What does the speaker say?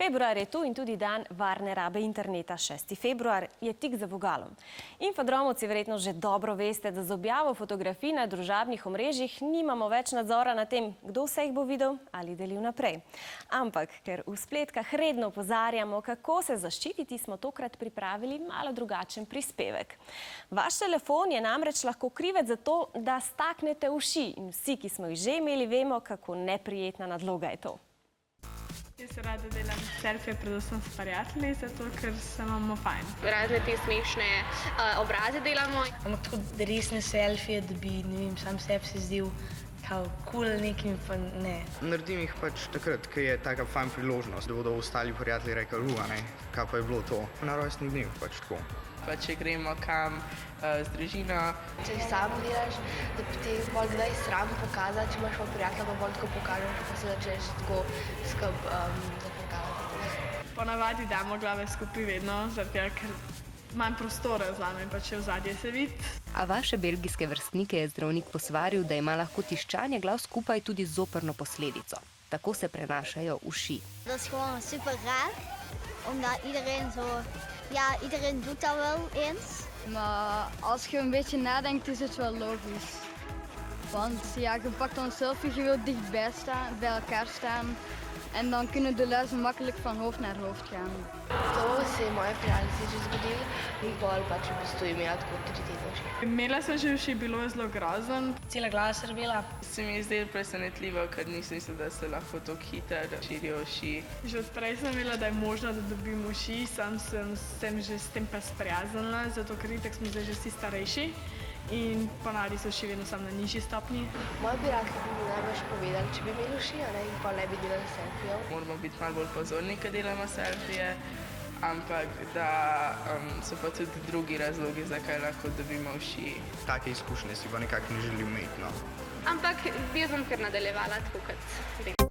Februar je tu in tudi dan varne rabe interneta. 6. februar je tik za vogalom. Infodromovci verjetno že dobro veste, da z objavo fotografij na družabnih omrežjih nimamo več nadzora na tem, kdo vse jih bo videl ali delil naprej. Ampak, ker v spletkah redno opozarjamo, kako se zaščititi, smo tokrat pripravili malo drugačen prispevek. Vaš telefon je namreč lahko krivec za to, da staknete uši in vsi, ki smo jih že imeli, vemo, kako neprijetna nadloga je to. Jaz se rada delam selfije predvsem s prijatelji, zato ker se imamo fajn. Razne te smešne obraze delamo. Ampak tako resne selfije, da bi, ne vem, sam sebi se zdel kao cool nekim, pa ne. Naredim jih pač takrat, ko je taka fajn priložnost, da bodo ostali prijatelji rekli, kaj pa je bilo to. Na rojstnih dneh pač tako. Pa če gremo kam z družino. Če jih sam delaš, da potem bolj kdaj sram pokazati, če imaš pa prijatelja, pa bolj tako pokažeš, pa se začneš tako skup pokazati. Ponavadi damo glave skupaj vedno, zato ker manj prostora vzame, pa če v zadnje se vidi. A vaše belgijske vrstnike je zdravnik posvaril, da ima lahko tiščanje glav skupaj tudi zoprno posledico. Tako se prenašajo uši. Dat is gewoon super raar, omdat iedereen doet dat wel eens. Maar als je een beetje nadenkt, is het wel logisch. Want ja, je pakt dan een selfie, je wilt dichtbij staan, bij elkaar staan. En dan kunnen de luizen makkelijk van hoofd naar hoofd gaan. To se je moje prijateljice že zgodilo in bolj pač v bistvu imela tako 3 tedne uši. Imela sem že uši, bilo je zelo grozen. Cela glava se srbela. Se mi je zdelo presenetljivo, ker nisem mislila, da se lahko tako hitro širijo uši. Že odprej sem imela, da je možno, da dobim uši, sam sem že s tem pa sprijaznila, zato ker itak smo zdaj že vsi starejši. In ponavadi so uši vedno samo na nižji stopnji. Moji prijatelji bi mi najbolj povedali, če bi imeli uši, in pa ne bi delali selfijev. Moramo biti malo bolj pozorni, ko delamo selfije, ampak da so pa tudi drugi razlogi, zakaj lahko dobimo uši. Take izkušnje si pa nekako ne želim imeti, no. Ampak bi jo sem kar nadaljevala, tako kot